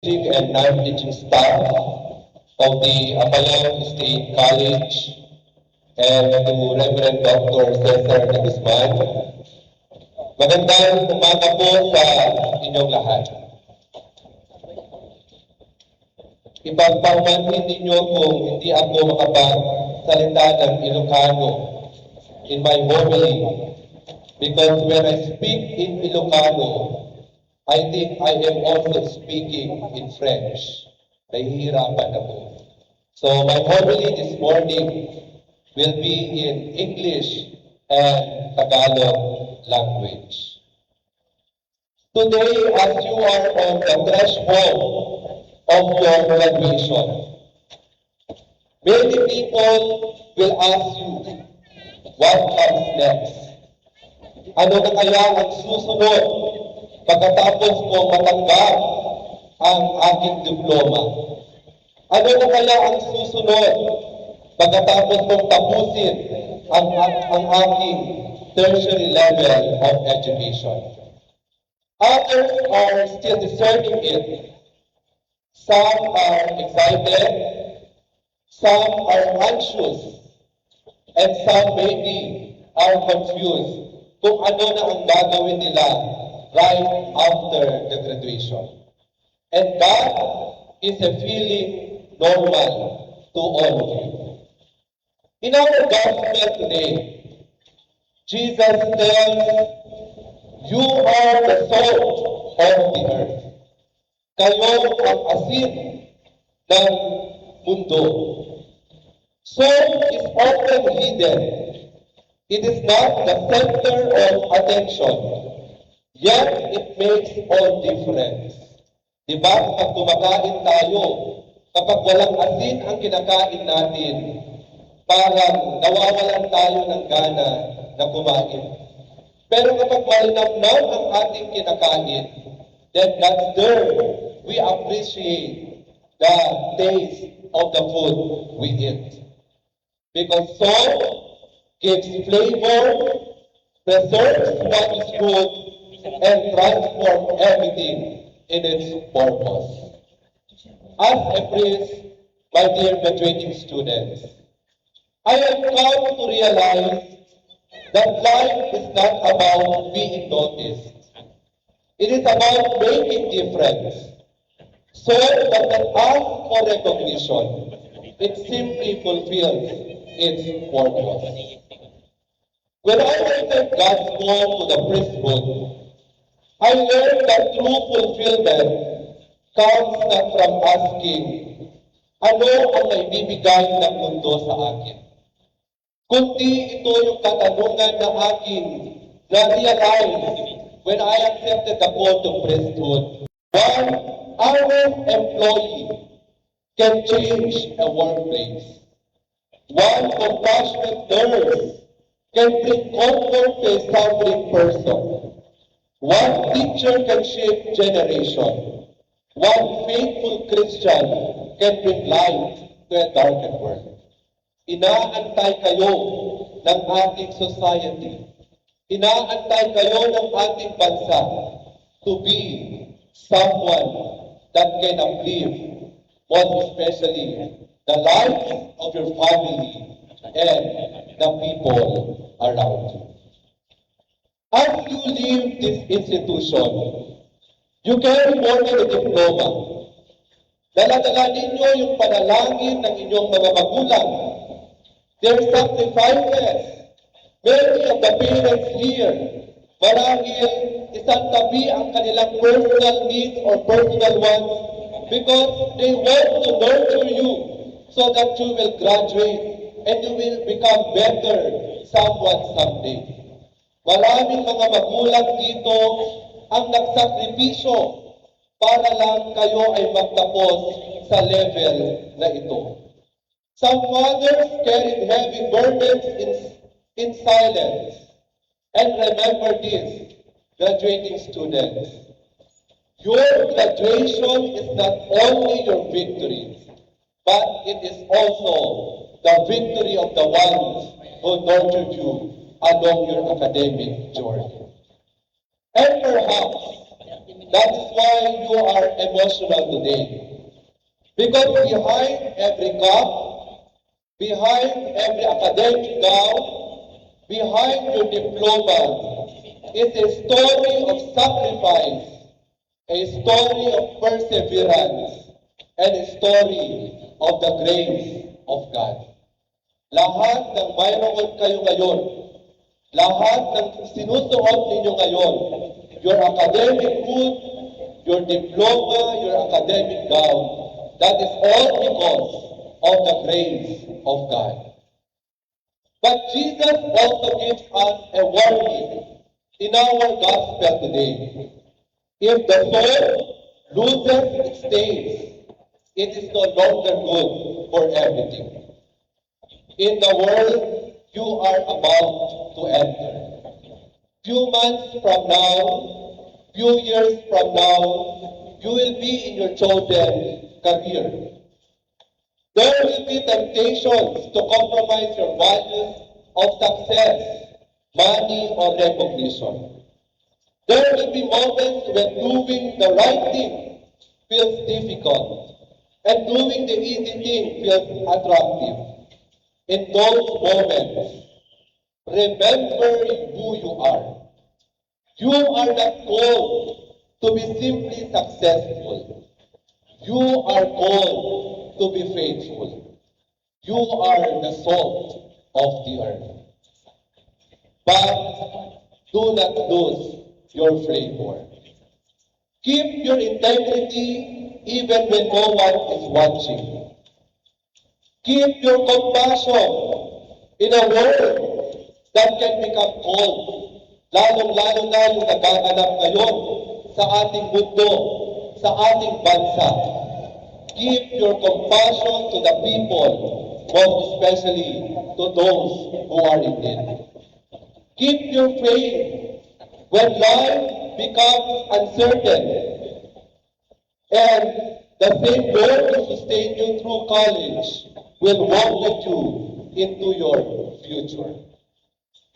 teaching and non-teaching staff of the Apayao State College and to Reverend Dr. Cesar de Guzman. Magandang umaga po sa inyong lahat. Ipagpaumanhin ninyo kung hindi ako makapagsalita ng Ilocano in my homily because when I speak in Ilocano, I think I am also speaking in French. Nahihirapan ako. So my homily this morning will be in English and Tagalog language. Today, as you are on the threshold of your graduation, many people will ask you, what comes next? Ano na kaya ang susunod pagkatapos ko matanggap ang aking diploma? Ano na kaya ang susunod pagkatapos kong tapusin ang aking tertiary level of education? Others are still discerning it. Some are excited, some are anxious, and some maybe are confused kung ano na ang gagawin nila right after the graduation. And that is a feeling normal to all of you. In our gospel today, Jesus tells, you are the salt of the earth. Kayo ang asin ng mundo. Salt is often hidden. It is not the center of attention. Yet, it makes all difference. Diba? Kapag kumakain tayo, kapag walang asin ang kinakain natin, parang nawawalan tayo ng gana na kumain. Pero kapag malinamnam ang ating kinakain, then that's there we appreciate the taste of the food we eat. Because salt gives flavor, preserves what is good, and transform everything in its purpose. As a priest, my dear graduating students, I have come to realize that life is not about being noticed. It is about making difference. So that not ask for recognition, it simply fulfills its purpose. When I entered God's call to the priesthood, I learned that true fulfillment comes not from asking, ano ang naibibigay ng mundo sa akin? Kundi ito yung katanungan na aking na-realize when I accepted the call to priesthood. One honest employee can change a workplace. One compassionate nurse can bring comfort to a suffering person. One teacher can shape generation. One faithful Christian can bring light to a darkened world. Inaantay kayo ng ating society. Inaantay kayo ng ating bansa to be someone that can uplift, most especially the lives of your family and the people around you. As you leave this institution, you carry more than a diploma. Dala-dala ninyo yung panalangin ng inyong mga magulang, their sacrifices. Many of the parents here, marahil isang tabi ang kanilang personal needs or personal wants because they want to nurture you so that you will graduate and you will become better someone someday. Maraming mga magulang dito ang nagsakripisyo para lang kayo ay magtapos sa level na ito. Some fathers carried heavy burdens in silence. And remember this, graduating students, your graduation is not only your victory, but it is also the victory of the ones who nurtured you along your academic journey. And perhaps That is why you are emotional today. Because behind every cup, behind every academic gown, behind your diploma is a story of sacrifice, a story of perseverance, and a story of the grace of God. Lahat ng mayroon kayo ngayon, lahat ng sinusuot ninyo ngayon, your academic hood, your diploma, your academic gown, that is all because of the grace of God. But Jesus also gives us a warning in our gospel today. If the soul loses its taste, it is no longer good for everything. In the world you are about to enter, few months from now, few years from now, you will be in your chosen career. There will be temptations to compromise your values of success, money, or recognition. There will be moments when doing the right thing feels difficult and doing the easy thing feels attractive. In those moments, remember who you are. You are not called to be simply successful. You are called to be faithful. You are the salt of the earth. But do not lose your flavor. Keep your integrity even when no one is watching. Keep your compassion in a world that can become cold. Lalong-lalo na yung nagaganap ngayon sa ating mundo, sa ating bansa. Give your compassion to the people, most especially to those who are in need. Keep your faith when life becomes uncertain, and the same Lord who sustained you through college will walk with you into your future.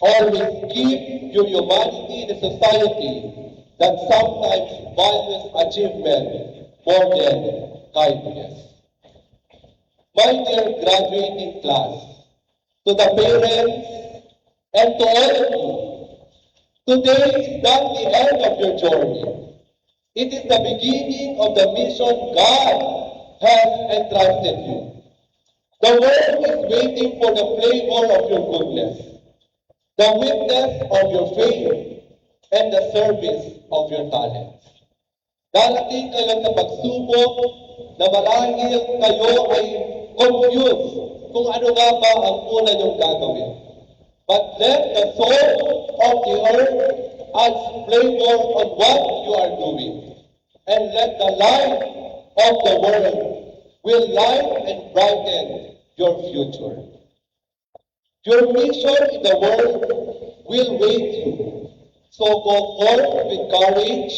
Always keep your humanity in a society that sometimes values achievement more than kindness. My dear graduating class, to the parents and to all of you, today is not the end of your journey. It is the beginning of the mission God has entrusted you. The world is waiting for the flavor of your goodness, the witness of your faith, and the service of your talents. Darating kayo sa pagsubok na marahil kayo ay confused kung ano nga ba ang una niyong gagawin. But let the soul of the earth add flavor on what you are doing. And let the light of the world will light and brighten your future. Your mission in the world will wait you. So go forth with courage,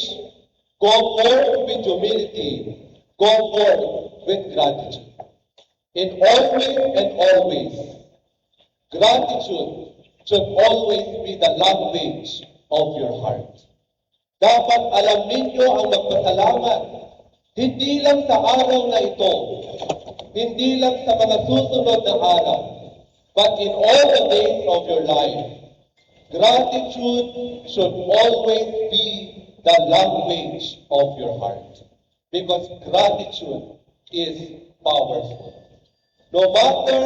go forth with humility, go forth with gratitude. In always and always, gratitude should always be the language of your heart. Dapat alam ninyo ang magpasalamat, hindi lang sa araw na ito, hindi lang sa mga susunod na araw, but in all the days of your life. Gratitude should always be the language of your heart, because gratitude is powerful. No matter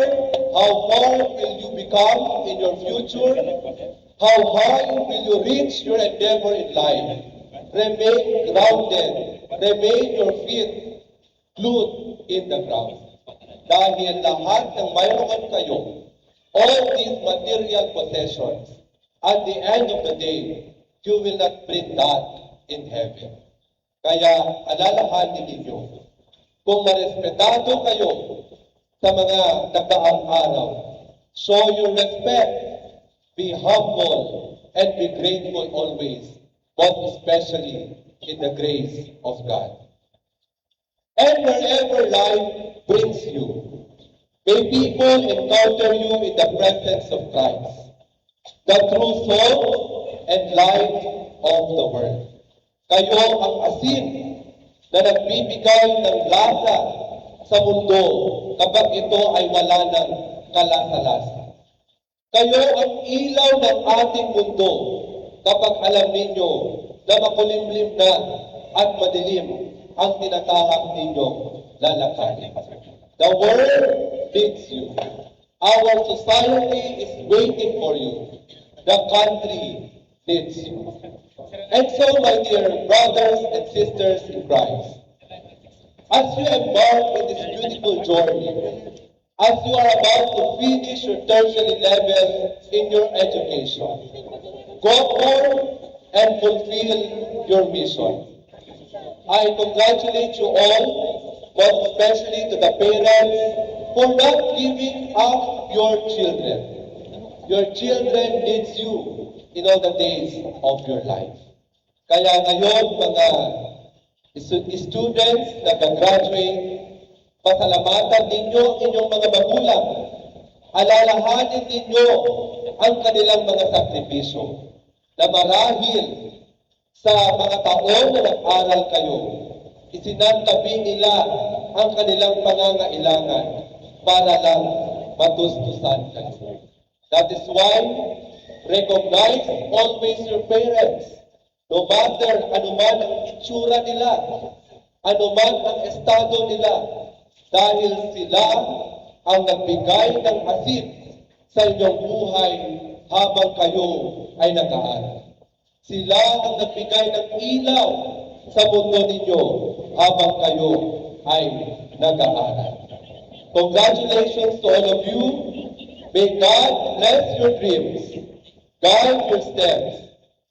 how far will you become in your future, how high will you reach your endeavor in life, remain grounded, remain your feet glued in the ground. Dahil lahat ng mayroon kayo, all these material possessions, at the end of the day, you will not bring that in heaven. Kaya alalahanin ninyo, kung marespetado kayo sa mga nagdaang araw, show your respect, be humble, and be grateful always, but especially in the grace of God. And wherever life brings you, may people encounter you in the presence of Christ, the true salt and light of the world. Kayo ang asin na nagbibigay ng lasa sa mundo kapag ito ay wala ng kalasa-lasa. Kayo ang ilaw ng ating mundo kapag alam ninyo na makulimlim na at madilim ang tinatahak ninyong lalakarin. The world needs you. Our society is waiting for you. The country needs you. And so, my dear brothers and sisters in Christ, as you embark on this beautiful journey, as you are about to finish your tertiary level in your education, go forth and fulfill your mission. I congratulate you all, but especially to the parents, for not giving up your children. Your children needs you in all the days of your life. Kaya ngayon, mga students na graduate, pasalamatan ninyo inyong mga magulang. Alalahanin ninyo ang kanilang mga sakripisyo na marahil sa mga taon na nag-aral kayo, isinantabi nila ang kanilang pangangailangan para lang matustusan kayo. That is why, recognize always your parents. No matter anuman ang itsura nila, anuman ang estado nila, dahil sila ang nagbigay ng asin sa inyong buhay habang kayo ay nag-aaral. Sila ang nagbigay ng ilaw sa mundo ninyo habang kayo ay nag-aaral. Congratulations to all of you. May God bless your dreams, guide your steps,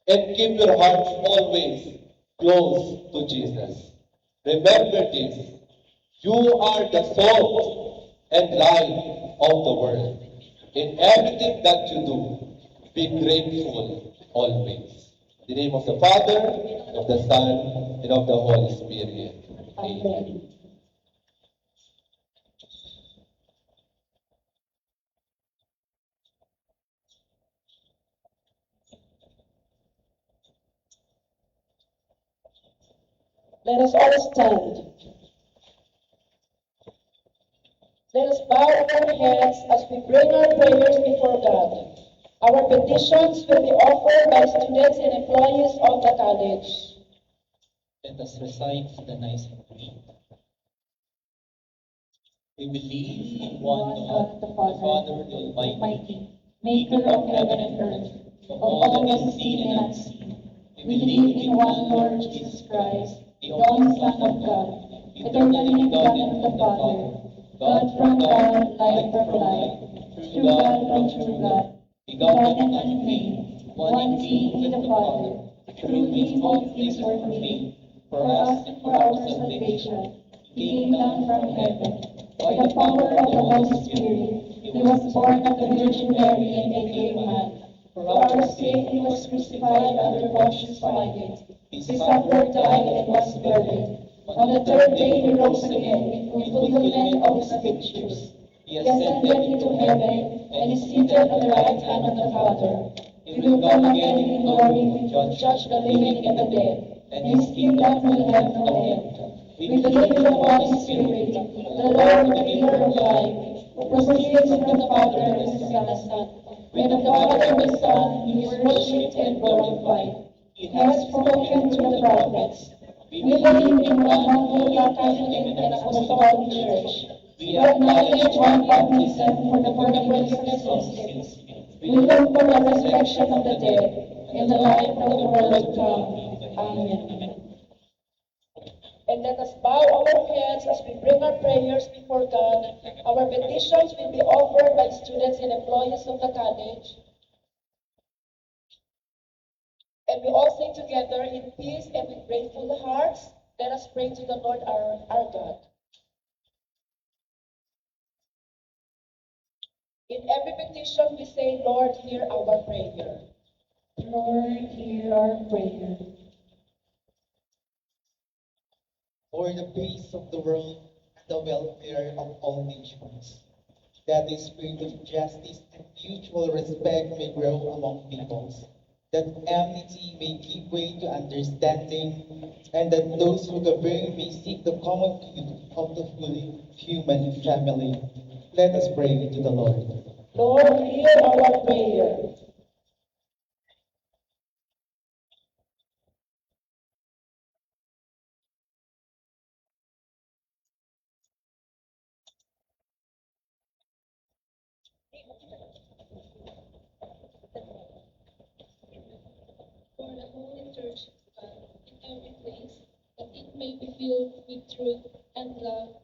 and keep your hearts always close to Jesus. Remember this, you are the salt and light of the world. In everything that you do, be grateful always. In the name of the Father, of the Son, and of the Holy Spirit. Amen. Let us all stand. Let us bow our heads as we bring our prayers before God. Our petitions will be offered by students and employees of the college. Let us recite the nice creed. We believe in one God, the Father, the Almighty, maker of heaven and earth, of all that is seen and unseen. We believe in one Lord Jesus Christ, the only Son of God, eternally begotten of the Father, God from God, light from light, true God from true God, begotten and unmade, one in being with the Father, through whom all things were made, for us and for our salvation. He came down from heaven, by the power of the Holy Spirit. He was born of the Virgin Mary and became man. For our sake he was crucified under Pontius Pilate. He suffered, died, and was buried. On the third day he rose again in fulfillment of the Scriptures. He ascended into heaven and is seated on the right hand of the Father. He will come again in glory to judge the living and the dead, and his kingdom will have no end. We believe in the Holy Spirit, the Lord, the giver of life, who proceeds from the Father and is the Son. When of the Father and the Son he is worshipped and glorified. He has spoken to the prophets. We believe in one holy Catholic and Apostolic Church. We acknowledge one baptism for the forgiveness of sins. We look for the resurrection of the dead and the life of the world to come. Amen. And let us bow our heads as we bring our prayers before God. Our petitions will be offered by students and employees of the college. And we all sing together in peace and with grateful hearts. Let us pray to the Lord our God. In every petition we say, Lord, hear our prayer. Lord, hear our prayer. For the peace of the world and the welfare of all nations, that the spirit of justice and mutual respect may grow among peoples. that enmity may give way to understanding, and that those who govern may seek the common good of the whole human family. Let us pray to the Lord. Lord, hear our prayer. For the Holy Church in every place, that it may be filled with truth and love,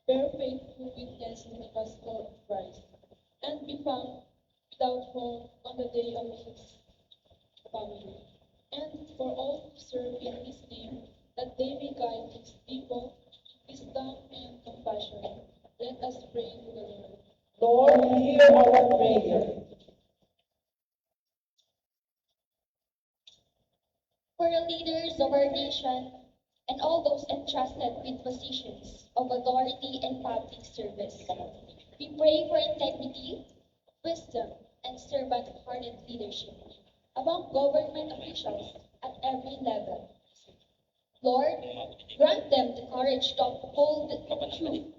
bear faithful witness to the gospel of Christ, and be found without fault on the day of his coming. And for all who serve in his name, that they may guide his people in wisdom and compassion. Let us pray to the Lord. Lord, hear our prayer. For the leaders of our nation and all those entrusted with positions of authority and public service, we pray for integrity, wisdom, and servant-hearted leadership among government officials at every level. Lord, grant them the courage to uphold the truth,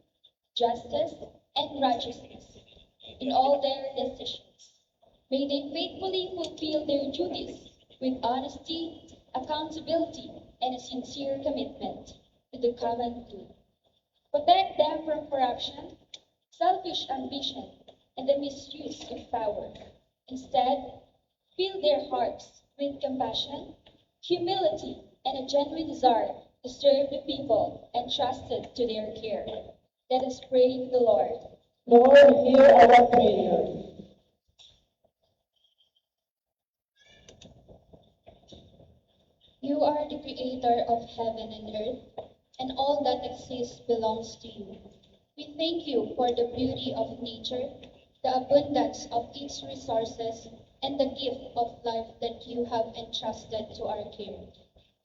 justice, and righteousness in all their decisions. May they faithfully fulfill their duties with honesty, accountability, and a sincere commitment to the common good. Protect them from corruption, selfish ambition, and the misuse of power. Instead, fill their hearts with compassion, humility, and a genuine desire to serve the people entrusted to their care. Let us pray to the Lord. Lord, hear our prayer. You are the creator of heaven and earth, and all that exists belongs to you. We thank you for the beauty of nature, the abundance of its resources, and the gift of life that you have entrusted to our care.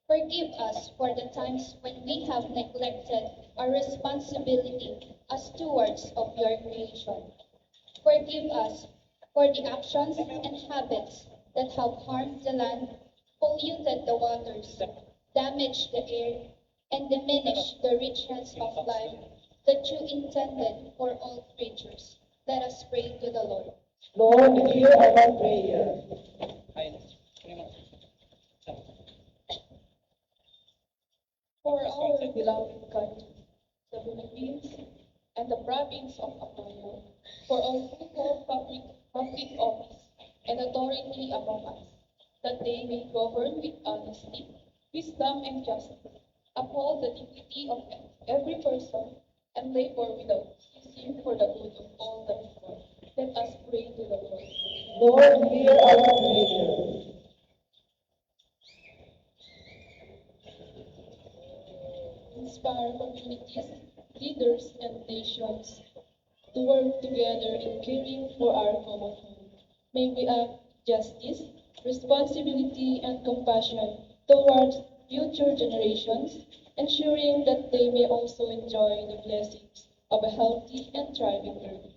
Forgive us for the times when we have neglected our responsibility as stewards of your creation. Forgive us for the actions and habits that have harmed the land, polluted the waters, damaged the air, and diminished the richness of life that you intended for all creatures. Let us pray to the Lord. Lord, hear our prayer. For our beloved country, the Philippines, and the province of Apollo, for all who hold public office and authority among us, that they may govern with honesty, wisdom, and justice, uphold the dignity of every person, and labor without ceasing for the good of all the people. Let us pray to the Lord. Lord, hear our prayer. Inspire communities, leaders, and nations to work together in caring for our common home. May we act justice, responsibility, and compassion towards future generations, ensuring that they may also enjoy the blessings of a healthy and thriving earth.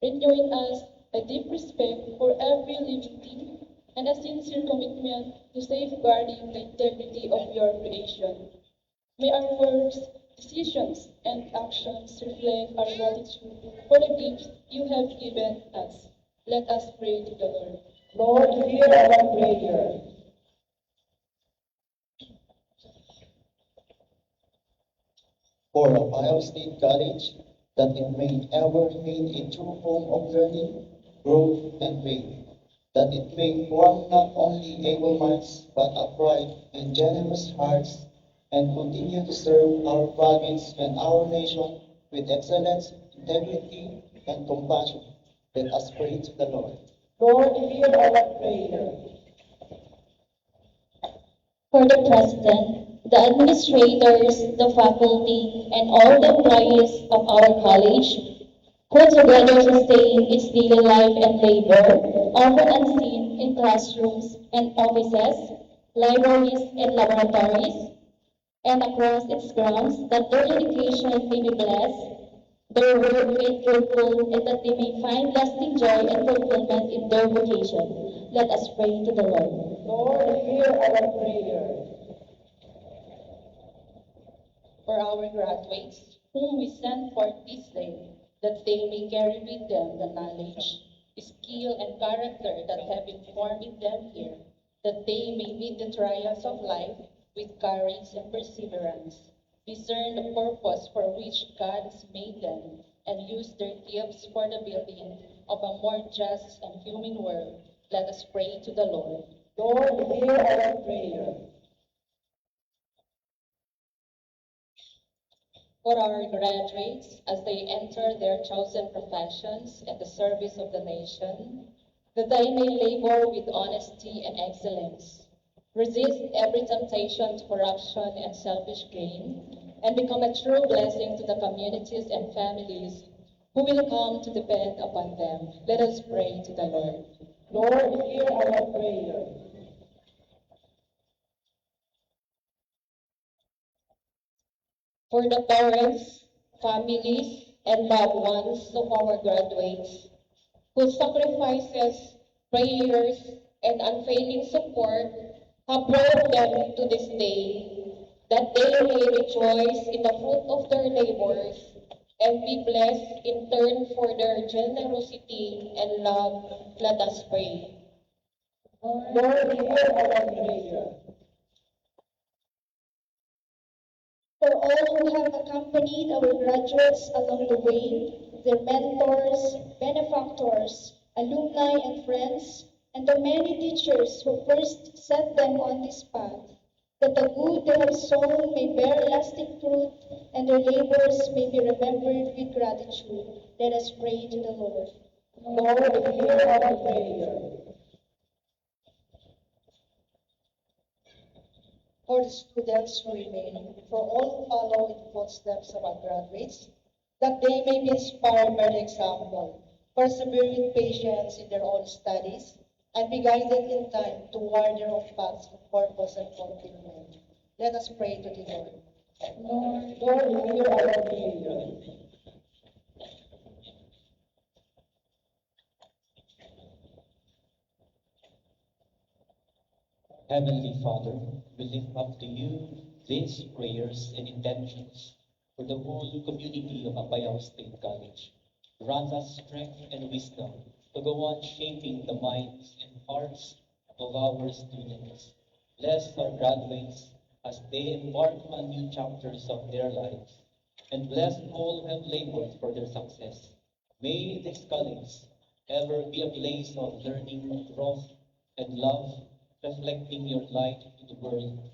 Renew in us a deep respect for every living thing and a sincere commitment to safeguarding the integrity of your creation. May our words, decisions, and actions reflect our gratitude for the gifts you have given us. Let us pray to the Lord. Lord, hear our prayer. For Ohio State College, that it may ever remain a true home of learning, growth, and faith, that it may form not only able minds, but upright and generous hearts, and continue to serve our province and our nation with excellence, integrity, and compassion. Let us pray to the Lord. Lord, hear our prayer. For the President, the administrators, the faculty, and all the employees of our college, who together sustain its daily life and labor, often unseen in classrooms and offices, libraries and laboratories, and across its grounds, that their education may be blessed, their work made fruitful, and that they may find lasting joy and fulfillment in their vocation. Let us pray to the Lord. Lord, hear our prayer. For our graduates, whom we send forth this day, that they may carry with them the knowledge, skill, and character that have been formed in them here, that they may meet the trials of life with courage and perseverance, discern the purpose for which God has made them, and use their gifts for the building of a more just and human world. Let us pray to the Lord. Lord, hear our prayer. For our graduates, as they enter their chosen professions at the service of the nation, that they may labor with honesty and excellence, resist every temptation to corruption and selfish gain, and become a true blessing to the communities and families who will come to depend upon them. Let us pray to the Lord. Lord, hear our prayer. For the parents, families, and loved ones of our graduates, whose sacrifices, prayers, and unfailing support have brought them to this day, that they may rejoice in the fruit of their labors and be blessed in turn for their generosity and love. Let us pray. Lord, hear our prayer. For all who have accompanied our graduates along the way, their mentors, benefactors, alumni, and friends, and the many teachers who first set them on this path, that the good they have sown may bear lasting fruit, and their labors may be remembered with gratitude. Let us pray to the Lord. Lord, hear our prayer. For the students who remain, for all who follow in the footsteps of our graduates, that they may be inspired by the example, persevere with patience in their own studies, and be guided in time toward their own paths of purpose and fulfillment. Let us pray to the Lord. Lord, hear our prayer. Heavenly Father, we lift up to you these prayers and intentions for the whole community of Apayao State College. Grant us strength and wisdom to go on shaping the minds and hearts of our students. Bless our graduates as they embark on new chapters of their lives, and bless all who have labored for their success. May this college ever be a place of learning, growth, and love, reflecting your light to the world.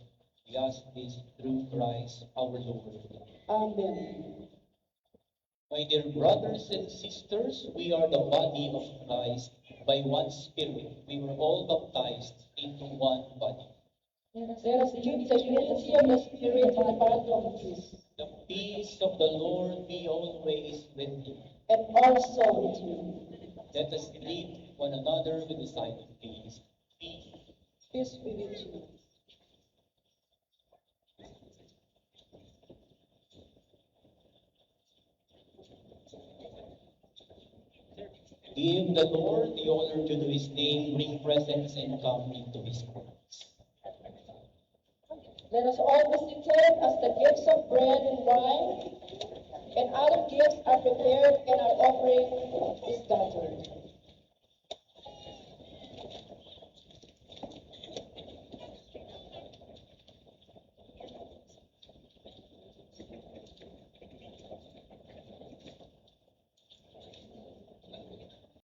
We ask this through Christ our Lord. Amen. My dear brothers and sisters, we are the body of Christ. By one Spirit, we were all baptized into one body. Let us keep the unity of the Spirit and the bond of peace, The peace of the Lord be always with you. and also with you. Let us greet one another with a sign of peace. Peace. Peace be with you. Give the Lord the honor to do his name, bring presents and come into his courts. Let us all be seated as the gifts of bread and wine and other gifts are prepared and our offering is gathered.